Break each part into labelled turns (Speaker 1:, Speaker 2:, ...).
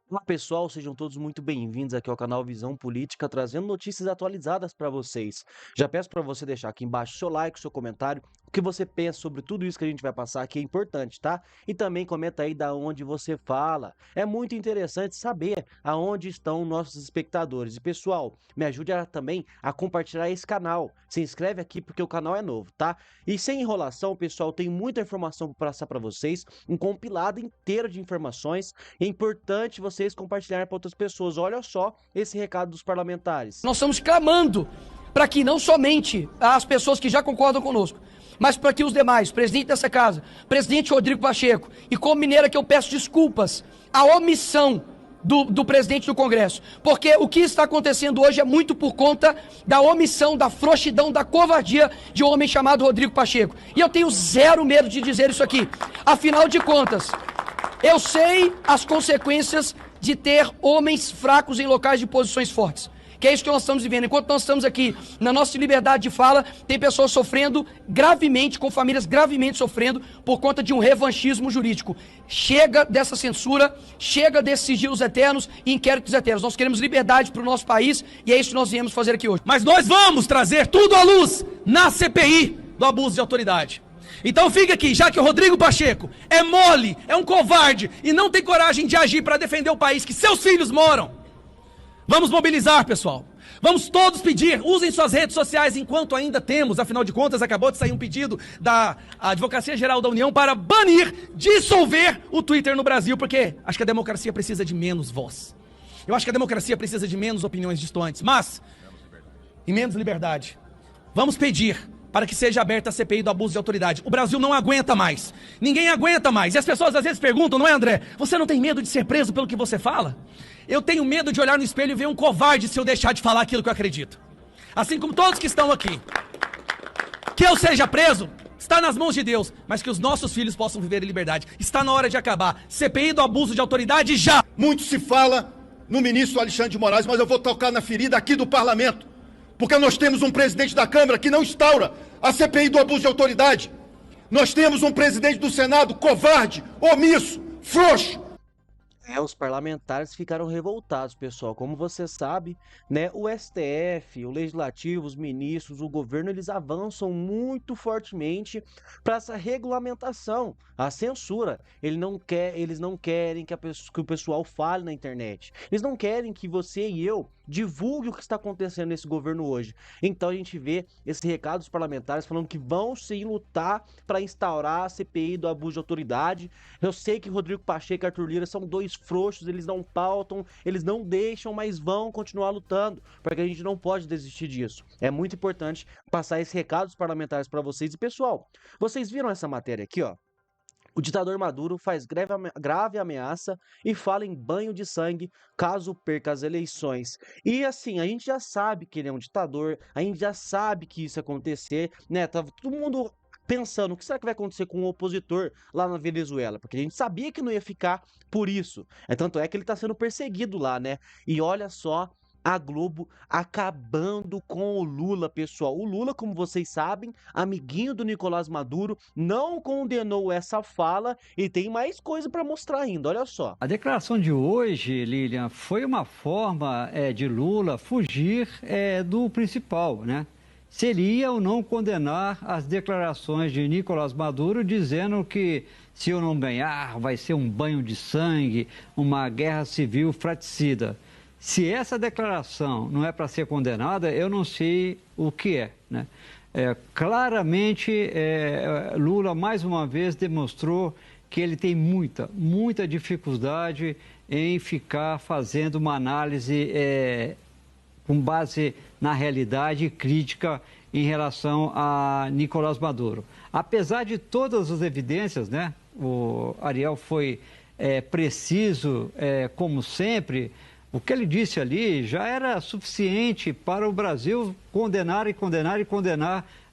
Speaker 1: Olá pessoal, sejam todos muito bem-vindos aqui ao canal Visão Política, trazendo notícias atualizadas para vocês. Já peço para você deixar aqui embaixo seu like, seu comentário, o que você pensa sobre tudo isso que a gente vai passar aqui é importante, tá? E também comenta aí da onde você fala. É muito interessante saber aonde estão nossos espectadores. E pessoal, me ajude também a compartilhar esse canal. Se inscreve aqui porque o canal é novo, tá? E sem enrolação, pessoal, tem muita informação para passar para vocês, um compilado inteiro de informações. É importante vocês compartilharem para outras pessoas. Olha só esse recado dos parlamentares.
Speaker 2: Nós estamos clamando para que não somente as pessoas que já concordam conosco, mas para que os demais, presidente dessa casa, presidente Rodrigo Pacheco, e como mineira que eu peço desculpas, a omissão do presidente do Congresso, porque o que está acontecendo hoje é muito por conta da omissão, da frouxidão, da covardia de um homem chamado Rodrigo Pacheco. E eu tenho zero medo de dizer isso aqui. Afinal de contas, eu sei as consequências de ter homens fracos em locais de posições fortes. Que é isso que nós estamos vivendo. Enquanto nós estamos aqui na nossa liberdade de fala, tem pessoas sofrendo gravemente, com famílias gravemente sofrendo por conta de um revanchismo jurídico. Chega dessa censura, chega desses sigilos eternos e inquéritos eternos. Nós queremos liberdade para o nosso país e é isso que nós viemos fazer aqui hoje.
Speaker 3: Mas nós vamos trazer tudo à luz na CPI do abuso de autoridade. Então fica aqui, já que o Rodrigo Pacheco é mole, é um covarde e não tem coragem de agir para defender o país que seus filhos moram. Vamos mobilizar, pessoal. Vamos todos pedir, usem suas redes sociais enquanto ainda temos. Afinal de contas, acabou de sair um pedido da Advocacia Geral da União para banir, dissolver o Twitter no Brasil, porque acho que a democracia precisa de menos voz. Eu acho que a democracia precisa de menos opiniões distantes, mas e menos liberdade. Vamos pedir para que seja aberta a CPI do abuso de autoridade. O Brasil não aguenta mais. Ninguém aguenta mais. E as pessoas às vezes perguntam, não é, André? Você não tem medo de ser preso pelo que você fala? Eu tenho medo de olhar no espelho e ver um covarde se eu deixar de falar aquilo que eu acredito. Assim como todos que estão aqui. Que eu seja preso, está nas mãos de Deus, mas que os nossos filhos possam viver em liberdade. Está na hora de acabar. CPI do abuso de autoridade já!
Speaker 4: Muito se fala no ministro Alexandre de Moraes, mas eu vou tocar na ferida aqui do parlamento. Porque nós temos um presidente da Câmara que não instaura a CPI do abuso de autoridade. Nós temos um presidente do Senado covarde, omisso, frouxo.
Speaker 1: Os parlamentares ficaram revoltados, pessoal. Como você sabe, né, o STF, o Legislativo, os ministros, o governo, eles avançam muito fortemente para essa regulamentação, a censura. Eles não querem que o pessoal fale na internet. Eles não querem que você e eu divulgue o que está acontecendo nesse governo hoje. Então a gente vê esse recado dos parlamentares falando que vão sim lutar para instaurar a CPI do abuso de autoridade. Eu sei que Rodrigo Pacheco e Arthur Lira são dois frouxos, eles não pautam, eles não deixam, mas vão continuar lutando, porque a gente não pode desistir disso. É muito importante passar esse recado dos parlamentares para vocês. E pessoal, vocês viram essa matéria aqui, ó? O ditador Maduro faz grave ameaça e fala em banho de sangue caso perca as eleições. E assim, a gente já sabe que ele é um ditador, a gente já sabe que isso ia acontecer, né? Tava todo mundo pensando, o que será que vai acontecer com o opositor lá na Venezuela? Porque a gente sabia que não ia ficar por isso. Tanto é que ele está sendo perseguido lá, né? E olha só a Globo acabando com o Lula, pessoal. O Lula, como vocês sabem, amiguinho do Nicolás Maduro, não condenou essa fala e tem mais coisa para mostrar ainda, olha só.
Speaker 5: A declaração de hoje, Lilian, foi uma forma de Lula fugir do principal, né? Seria ou não condenar as declarações de Nicolás Maduro, dizendo que se eu não ganhar, vai ser um banho de sangue, uma guerra civil fratricida. Se essa declaração não é para ser condenada, eu não sei o que é, né? Claramente, Lula, mais uma vez, demonstrou que ele tem muita dificuldade em ficar fazendo uma análise com base na realidade crítica em relação a Nicolás Maduro. Apesar de todas as evidências, né? O Ariel foi preciso, como sempre. O que ele disse ali já era suficiente para o Brasil condenar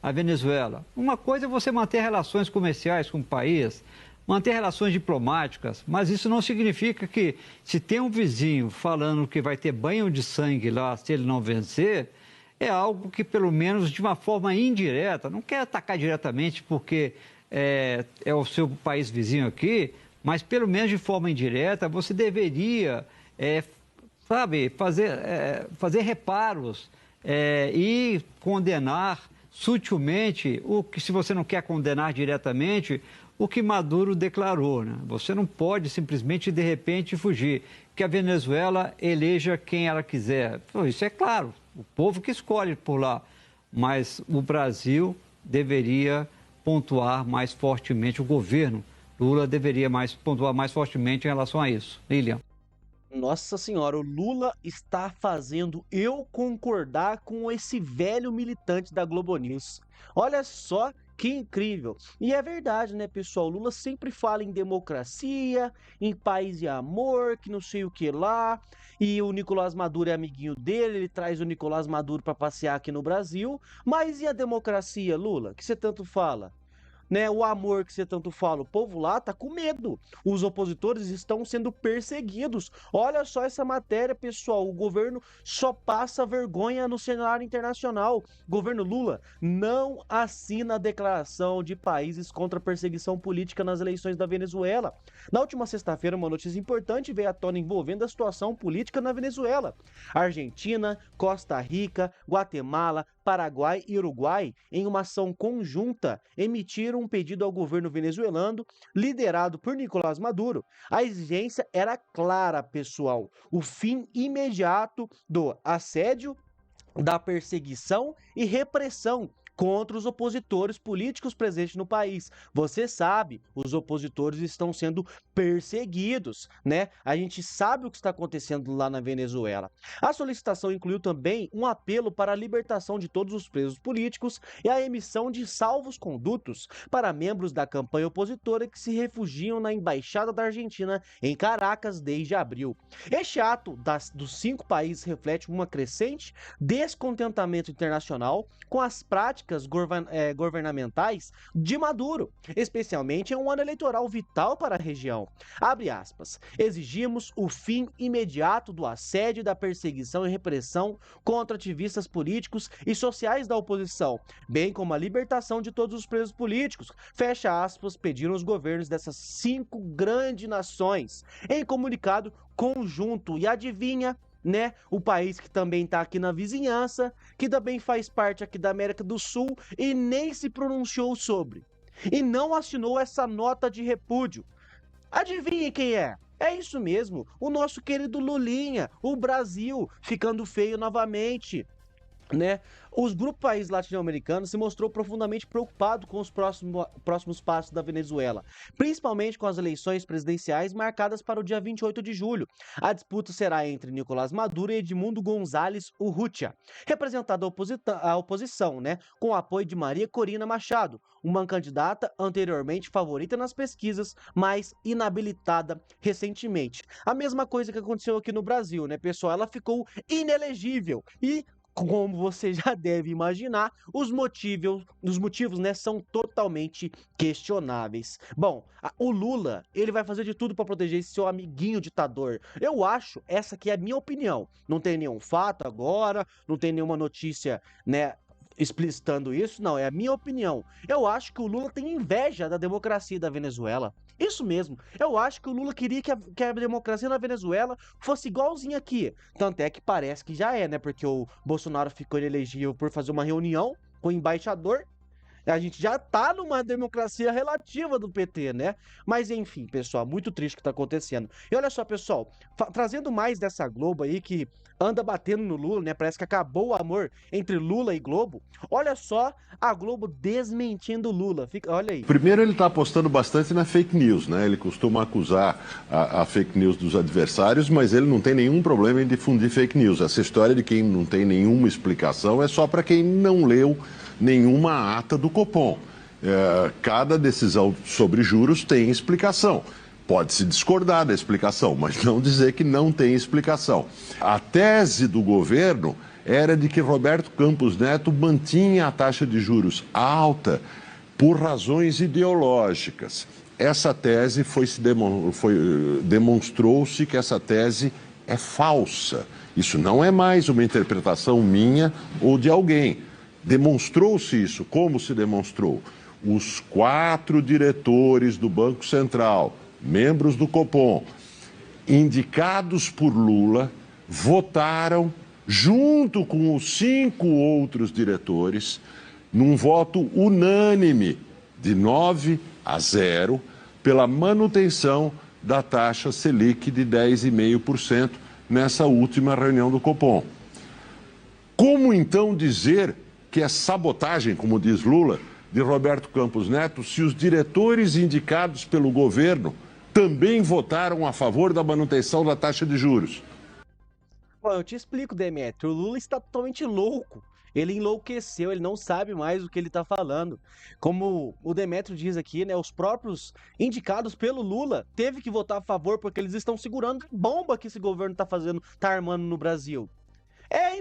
Speaker 5: a Venezuela. Uma coisa é você manter relações comerciais com o país, manter relações diplomáticas, mas isso não significa que, se tem um vizinho falando que vai ter banho de sangue lá se ele não vencer, é algo que, pelo menos de uma forma indireta, não quer atacar diretamente porque é o seu país vizinho aqui, mas pelo menos de forma indireta, você deveria fazer reparos e condenar sutilmente, se você não quer condenar diretamente, o que Maduro declarou, né? Você não pode simplesmente, de repente, fugir. Que a Venezuela eleja quem ela quiser. Isso é claro, o povo que escolhe por lá. Mas o Brasil deveria pontuar mais fortemente, o governo Lula deveria pontuar mais fortemente em relação a isso. Lilian.
Speaker 1: Nossa senhora, o Lula está fazendo eu concordar com esse velho militante da Globo News. Olha só que incrível. E é verdade, né, pessoal? O Lula sempre fala em democracia, em paz e amor, que não sei o que lá. E o Nicolás Maduro é amiguinho dele, ele traz o Nicolás Maduro para passear aqui no Brasil. Mas e a democracia, Lula? Que você tanto fala? Né, o amor que você tanto fala, o povo lá tá com medo. Os opositores estão sendo perseguidos. Olha só essa matéria, pessoal. O governo só passa vergonha no cenário internacional. Governo Lula não assina a declaração de países contra a perseguição política nas eleições da Venezuela. Na última sexta-feira, uma notícia importante veio à tona envolvendo a situação política na Venezuela. Argentina, Costa Rica, Guatemala, Paraguai e Uruguai, em uma ação conjunta, emitiram um pedido ao governo venezuelano, liderado por Nicolás Maduro. A exigência era clara, pessoal: o fim imediato do assédio, da perseguição e repressão contra os opositores políticos presentes no país. Você sabe, os opositores estão sendo perseguidos, né? A gente sabe o que está acontecendo lá na Venezuela. A solicitação incluiu também um apelo para a libertação de todos os presos políticos e a emissão de salvos-condutos para membros da campanha opositora que se refugiam na Embaixada da Argentina em Caracas desde abril. Este ato dos 5 países reflete uma crescente descontentamento internacional com as práticas governamentais de Maduro, especialmente em um ano eleitoral vital para a região. Abre aspas. Exigimos o fim imediato do assédio, da perseguição e repressão contra ativistas políticos e sociais da oposição, bem como a libertação de todos os presos políticos. Fecha aspas, pediram os governos dessas 5 grandes nações em comunicado conjunto. E adivinha, né? O país que também está aqui na vizinhança, que também faz parte aqui da América do Sul e nem se pronunciou sobre. E não assinou essa nota de repúdio. Adivinhe quem é? É isso mesmo, o nosso querido Lulinha, o Brasil, ficando feio novamente, né? Os grupos países latino-americanos se mostrou profundamente preocupado com os próximos passos da Venezuela, principalmente com as eleições presidenciais marcadas para o dia 28 de julho. A disputa será entre Nicolás Maduro e Edmundo González Urrutia, representando a oposição, né, com o apoio de Maria Corina Machado, uma candidata anteriormente favorita nas pesquisas, mas inabilitada recentemente. A mesma coisa que aconteceu aqui no Brasil, né, pessoal? Ela ficou inelegível e, como você já deve imaginar, os motivos, né, são totalmente questionáveis. Bom, o Lula, ele vai fazer de tudo para proteger esse seu amiguinho ditador. Eu acho, essa aqui é a minha opinião. Não tem nenhum fato agora, não tem nenhuma notícia, né, explicitando isso, não, é a minha opinião. Eu acho que o Lula tem inveja da democracia da Venezuela. Isso mesmo, eu acho que o Lula queria que a democracia na Venezuela fosse igualzinha aqui. Tanto é que parece que já é, né? Porque o Bolsonaro ficou inelegível por fazer uma reunião com o embaixador. A gente já tá numa democracia relativa do PT, né? Mas enfim, pessoal, muito triste o que tá acontecendo. E olha só, pessoal, trazendo mais dessa Globo aí que anda batendo no Lula, né? Parece que acabou o amor entre Lula e Globo. Olha só a Globo desmentindo o Lula. Olha aí.
Speaker 6: Primeiro, ele tá apostando bastante na fake news, né? Ele costuma acusar a fake news dos adversários, mas ele não tem nenhum problema em difundir fake news. Essa história de quem não tem nenhuma explicação é só para quem não leu nenhuma ata do Copom. Cada decisão sobre juros tem explicação. Pode-se discordar da explicação, mas não dizer que não tem explicação. A tese do governo era de que Roberto Campos Neto mantinha a taxa de juros alta por razões ideológicas. Essa tese demonstrou-se que essa tese é falsa. Isso não é mais uma interpretação minha ou de alguém. Demonstrou-se isso. Como se demonstrou? Os 4 diretores do Banco Central, membros do Copom, indicados por Lula, votaram junto com os 5 outros diretores, num voto unânime de 9-0, pela manutenção da taxa Selic de 10,5% nessa última reunião do Copom. Como então dizer que é sabotagem, como diz Lula, de Roberto Campos Neto, se os diretores indicados pelo governo também votaram a favor da manutenção da taxa de juros?
Speaker 1: Bom, eu te explico, Demetrio. O Lula está totalmente louco. Ele enlouqueceu, ele não sabe mais o que ele está falando. Como o Demetrio diz aqui, né? Os próprios indicados pelo Lula teve que votar a favor porque eles estão segurando a bomba que esse governo está fazendo, está armando no Brasil. É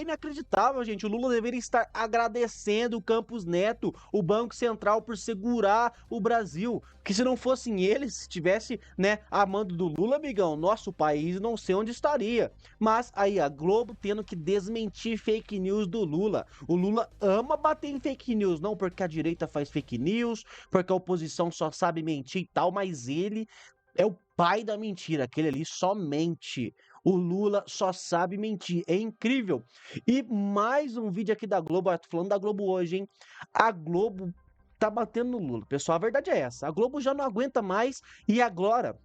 Speaker 1: inacreditável, gente. O Lula deveria estar agradecendo o Campos Neto, o Banco Central, por segurar o Brasil. Porque se não fossem eles, se estivesse, né, a mando do Lula, amigão, nosso país não sei onde estaria. Mas aí a Globo tendo que desmentir fake news do Lula. O Lula ama bater em fake news, não porque a direita faz fake news, porque a oposição só sabe mentir e tal, mas ele é o pai da mentira. Aquele ali só mente. O Lula só sabe mentir. É incrível. E mais um vídeo aqui da Globo. Eu tô falando da Globo hoje, hein? A Globo tá batendo no Lula. Pessoal, a verdade é essa. A Globo já não aguenta mais e agora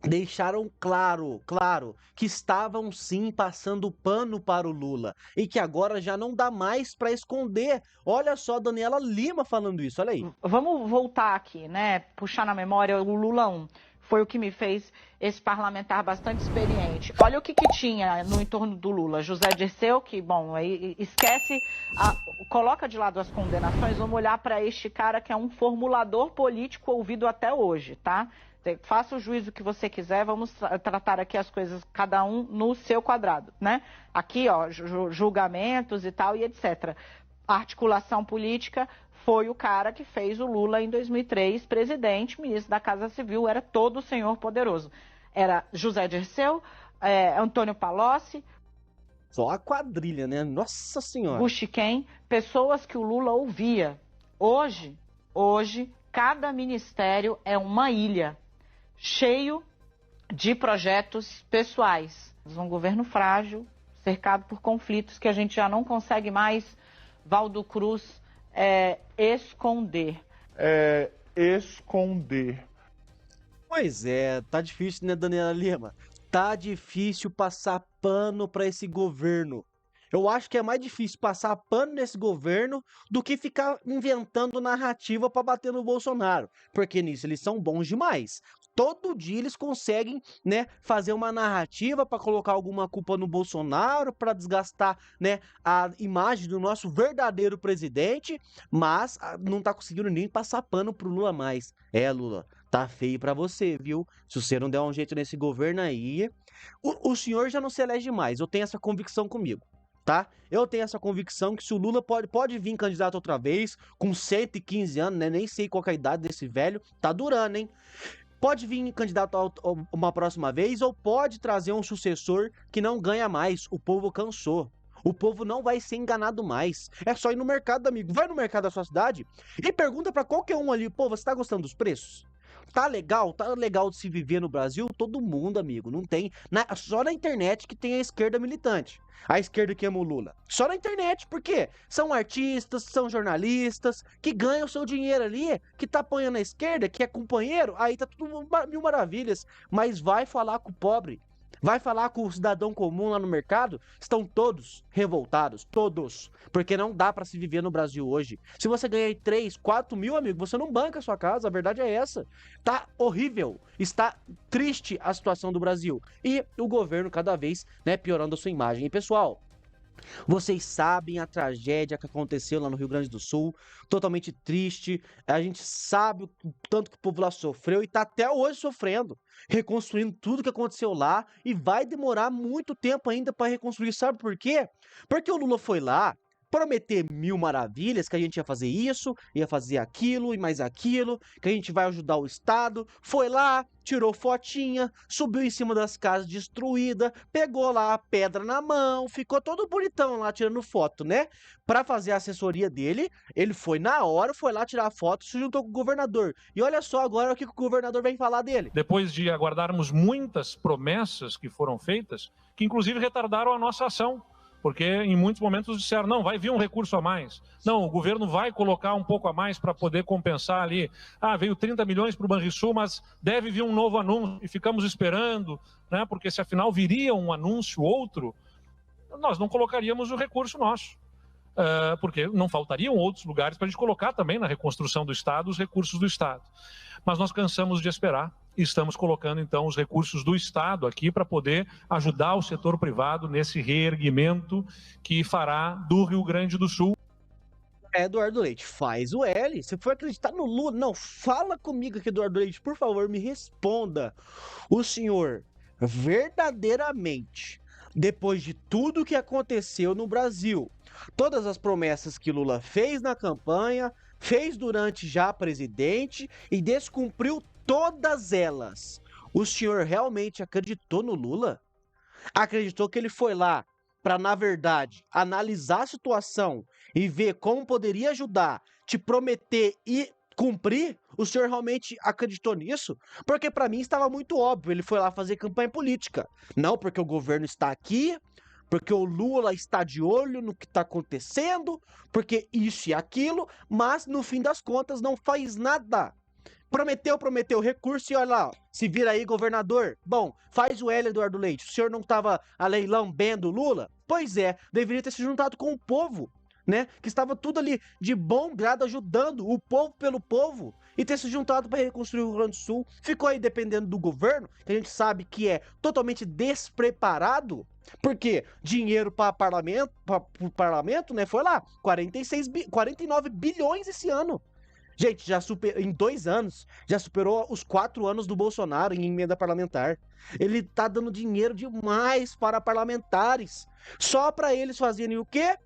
Speaker 1: deixaram claro, que estavam sim passando pano para o Lula e que agora já não dá mais para esconder. Olha só a Daniela Lima falando isso, olha aí.
Speaker 7: Vamos voltar aqui, né? Puxar na memória o Lula 1. Foi o que me fez esse parlamentar bastante experiente. Olha o que tinha no entorno do Lula. José Dirceu, que, bom, aí esquece, coloca de lado as condenações, vamos olhar para este cara que é um formulador político ouvido até hoje, tá? Faça o juízo que você quiser, vamos tratar aqui as coisas, cada um no seu quadrado, né? Aqui, ó, julgamentos e tal, e etc. A articulação política foi o cara que fez o Lula em 2003 presidente, ministro da Casa Civil, era todo o senhor poderoso. Era José Dirceu, Antônio Palocci.
Speaker 1: Só a quadrilha, né? Nossa Senhora.
Speaker 7: Buchiquem, pessoas que o Lula ouvia. Hoje, cada ministério é uma ilha, cheio de projetos pessoais. Um governo frágil, cercado por conflitos que a gente já não consegue mais, Valdo Cruz, esconder.
Speaker 8: Esconder.
Speaker 1: Pois é, tá difícil, né, Daniela Lima? Tá difícil passar pano pra esse governo. Eu acho que é mais difícil passar pano nesse governo do que ficar inventando narrativa pra bater no Bolsonaro. Porque nisso eles são bons demais. Todo dia eles conseguem, né, fazer uma narrativa para colocar alguma culpa no Bolsonaro, para desgastar, né, a imagem do nosso verdadeiro presidente, mas não tá conseguindo nem passar pano pro Lula mais. Lula, tá feio para você, viu? Se você não der um jeito nesse governo aí, o senhor já não se elege mais. Eu tenho essa convicção comigo. Tá? Eu tenho essa convicção que se o Lula pode vir candidato outra vez, com 115 anos, né? Nem sei qual é a idade desse velho, tá durando, hein? Pode vir candidato uma próxima vez ou pode trazer um sucessor que não ganha mais. O povo cansou. O povo não vai ser enganado mais. É só ir no mercado, amigo. Vai no mercado da sua cidade e pergunta pra qualquer um ali, pô, você tá gostando dos preços? Tá legal de se viver no Brasil? Todo mundo, amigo, não tem. Só na internet que tem a esquerda militante. A esquerda que ama o Lula. Só na internet, por quê? São artistas, são jornalistas, que ganham seu dinheiro ali, que tá apoiando a esquerda, que é companheiro, aí tá tudo mil maravilhas. Mas vai falar com o pobre, vai falar com o cidadão comum lá no mercado, estão todos revoltados, todos. Porque não dá pra se viver no Brasil hoje. Se você ganhar 3, 4 mil, amigo, você não banca a sua casa, a verdade é essa. Tá horrível, está triste a situação do Brasil. E o governo cada vez, né, piorando a sua imagem. E pessoal, vocês sabem a tragédia que aconteceu lá no Rio Grande do Sul, totalmente triste. A gente sabe o tanto que o povo lá sofreu e tá até hoje sofrendo, reconstruindo tudo que aconteceu lá e vai demorar muito tempo ainda para reconstruir. Sabe por quê? Porque o Lula foi lá, prometer mil maravilhas, que a gente ia fazer isso, ia fazer aquilo e mais aquilo, que a gente vai ajudar o Estado. Foi lá, tirou fotinha, subiu em cima das casas destruídas, pegou lá a pedra na mão, ficou todo bonitão lá tirando foto, né? Pra fazer a assessoria dele, ele foi na hora, foi lá tirar foto, se juntou com o governador. E olha só agora o que o governador vem falar dele.
Speaker 8: Depois de aguardarmos muitas promessas que foram feitas, que inclusive retardaram a nossa ação, porque em muitos momentos disseram, não, vai vir um recurso a mais, não, o governo vai colocar um pouco a mais para poder compensar ali, veio 30 milhões para o Banrisul, mas deve vir um novo anúncio, e ficamos esperando, né, porque se afinal viria um anúncio outro, nós não colocaríamos o recurso nosso. Porque não faltariam outros lugares para a gente colocar também na reconstrução do Estado os recursos do Estado. Mas nós cansamos de esperar e estamos colocando então os recursos do Estado aqui para poder ajudar o setor privado nesse reerguimento que fará do Rio Grande do Sul.
Speaker 1: Eduardo Leite, faz o L. Você foi acreditar no Lula? Não, fala comigo aqui, Eduardo Leite, por favor, me responda. O senhor verdadeiramente, depois de tudo que aconteceu no Brasil, todas as promessas que Lula fez na campanha, fez durante já presidente e descumpriu todas elas. O senhor realmente acreditou no Lula? Acreditou que ele foi lá para, na verdade, analisar a situação e ver como poderia ajudar, te prometer e cumprir? O senhor realmente acreditou nisso? Porque para mim estava muito óbvio, ele foi lá fazer campanha política. Não porque o governo está aqui, porque o Lula está de olho no que está acontecendo, porque isso e aquilo, mas no fim das contas não faz nada. Prometeu recurso e olha lá, se vira aí, governador. Bom, faz o L, Eduardo Leite. O senhor não estava a lei lambendo o Lula? Pois é, deveria ter se juntado com o povo, né? Que estava tudo ali de bom grado ajudando o povo pelo povo e ter se juntado para reconstruir o Rio Grande do Sul. Ficou aí dependendo do governo, que a gente sabe que é totalmente despreparado. Porque dinheiro para o parlamento, né? Foi lá, 49 bilhões esse ano. Gente, em 2 anos, já superou os 4 anos do Bolsonaro em emenda parlamentar. Ele tá dando dinheiro demais para parlamentares. Só para eles fazerem o quê?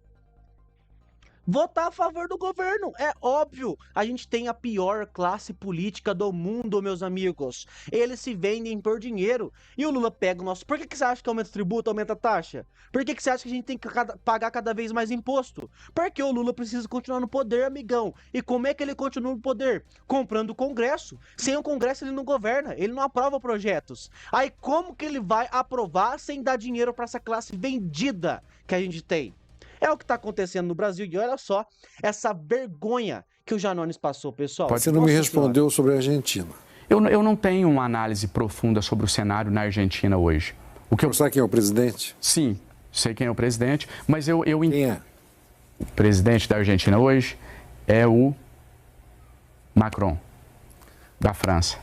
Speaker 1: Votar a favor do governo. É óbvio, a gente tem a pior classe política do mundo, meus amigos. Eles se vendem por dinheiro. E o Lula pega o nosso... Por que você acha que aumenta o tributo, aumenta a taxa? Por que você acha que a gente tem que pagar cada vez mais imposto? Porque o Lula precisa continuar no poder, amigão. E como é que ele continua no poder? Comprando o Congresso. Sem o Congresso ele não governa, ele não aprova projetos. Aí como que ele vai aprovar sem dar dinheiro para essa classe vendida que a gente tem? É o que está acontecendo no Brasil e olha só essa vergonha que o Janones passou, pessoal.
Speaker 9: Você não me respondeu sobre a Argentina.
Speaker 10: Eu não tenho uma análise profunda sobre o cenário na Argentina hoje.
Speaker 9: Você sabe quem é o presidente?
Speaker 10: Sim, sei quem é o presidente, mas
Speaker 9: Quem é?
Speaker 10: O presidente da Argentina hoje é o Macron, da França.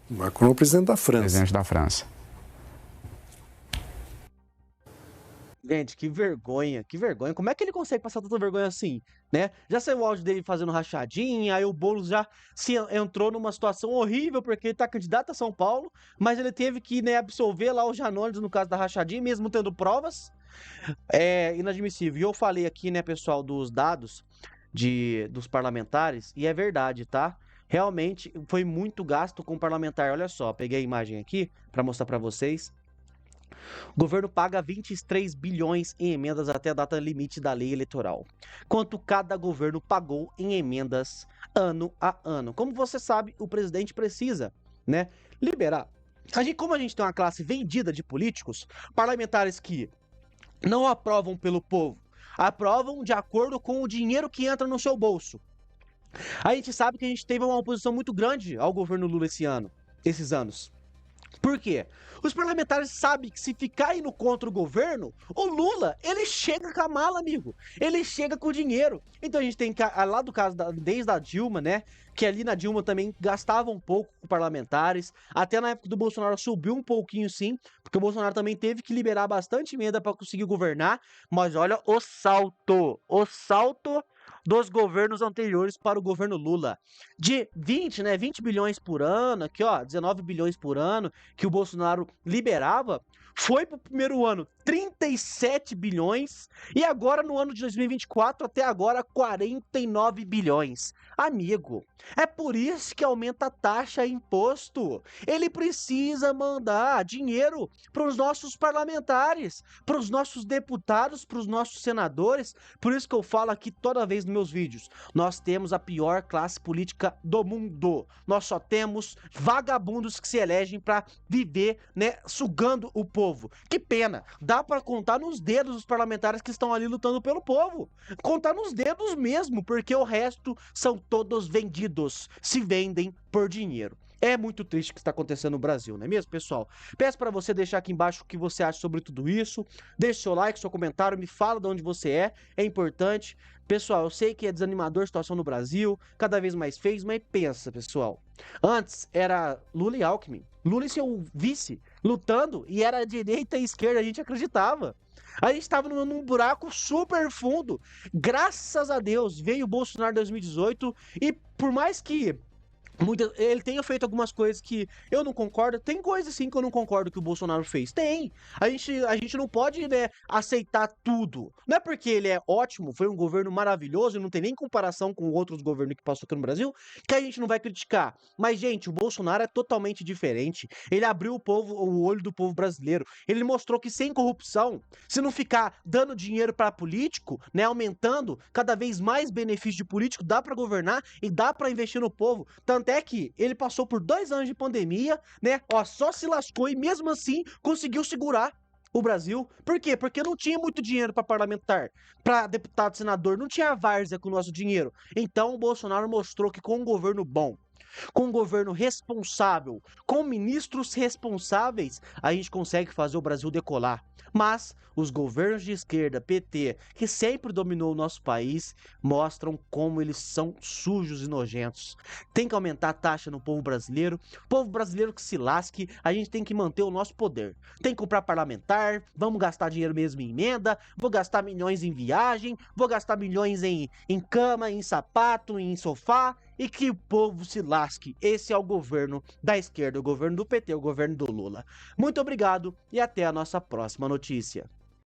Speaker 9: Macron é o presidente da França.
Speaker 10: Presidente da França.
Speaker 1: Gente, que vergonha, que vergonha. Como é que ele consegue passar tanta vergonha assim, né? Já saiu o áudio dele fazendo rachadinha, aí o Boulos já entrou numa situação horrível porque ele tá candidato a São Paulo, mas ele teve que, né, absolver lá o Janones no caso da rachadinha, mesmo tendo provas. É inadmissível. E eu falei aqui, né, pessoal, dos dados dos parlamentares, e é verdade, tá? Realmente foi muito gasto com parlamentar. Olha só, peguei a imagem aqui para mostrar para vocês. O governo paga 23 bilhões em emendas até a data limite da lei eleitoral. Quanto cada governo pagou em emendas ano a ano. Como você sabe, o presidente precisa, né, liberar. Como a gente tem uma classe vendida de políticos, parlamentares que não aprovam pelo povo, aprovam de acordo com o dinheiro que entra no seu bolso. A gente sabe que a gente teve uma oposição muito grande ao governo Lula esses anos. Por quê? Os parlamentares sabem que se ficar indo contra o governo, o Lula, ele chega com a mala, amigo. Ele chega com o dinheiro. Então a gente tem lá do caso, desde a Dilma, né? Que ali na Dilma também gastava um pouco com parlamentares. Até na época do Bolsonaro subiu um pouquinho sim, porque o Bolsonaro também teve que liberar bastante emenda para conseguir governar. Mas olha o salto dos governos anteriores para o governo Lula. De 20 bilhões por ano, aqui ó, 19 bilhões por ano que o Bolsonaro liberava, foi pro primeiro ano 37 bilhões e agora no ano de 2024 até agora 49 bilhões. Amigo, é por isso que aumenta a taxa e imposto. Ele precisa mandar dinheiro para os nossos parlamentares, para os nossos deputados, para os nossos senadores. Por isso que eu falo aqui toda vez nos meus vídeos, nós temos a pior classe política do mundo. Nós só temos vagabundos que se elegem para viver, né, sugando o povo. Que pena, dá para contar nos dedos os parlamentares que estão ali lutando pelo povo. Contar nos dedos mesmo, porque o resto são todos vendidos, se vendem por dinheiro. É muito triste o que está acontecendo no Brasil, não é mesmo, pessoal? Peço para você deixar aqui embaixo o que você acha sobre tudo isso. Deixe seu like, seu comentário, me fala de onde você é importante. Pessoal, eu sei que é desanimador a situação no Brasil, cada vez mais feio, mas pensa, pessoal. Antes era Lula e Alckmin, Lula e seu vice lutando e era direita e esquerda, a gente acreditava. A gente estava num buraco super fundo. Graças a Deus veio o Bolsonaro em 2018 e por mais que ele tenha feito algumas coisas que eu não concordo. Tem coisas sim que eu não concordo que o Bolsonaro fez. Tem. A gente não pode, né, aceitar tudo. Não é porque ele é ótimo, foi um governo maravilhoso e não tem nem comparação com outros governos que passou aqui no Brasil, que a gente não vai criticar. Mas, gente, o Bolsonaro é totalmente diferente. Ele abriu o olho do povo brasileiro. Ele mostrou que sem corrupção, se não ficar dando dinheiro para político, né, aumentando cada vez mais benefício de político, dá para governar e dá para investir no povo. Tanto é que ele passou por 2 anos de pandemia, né? Ó, só se lascou e mesmo assim conseguiu segurar o Brasil. Por quê? Porque não tinha muito dinheiro para parlamentar, para deputado, senador, não tinha várzea com o nosso dinheiro. Então o Bolsonaro mostrou que com um governo bom, com um governo responsável, com ministros responsáveis, a gente consegue fazer o Brasil decolar. Mas os governos de esquerda, PT, que sempre dominou o nosso país, mostram como eles são sujos e nojentos. Tem que aumentar a taxa no povo brasileiro que se lasque, a gente tem que manter o nosso poder. Tem que comprar parlamentar, vamos gastar dinheiro mesmo em emenda, vou gastar milhões em viagem, vou gastar milhões em cama, em sapato, em sofá, e que o povo se lasque. Esse é o governo da esquerda, o governo do PT, o governo do Lula. Muito obrigado e até a nossa próxima notícia.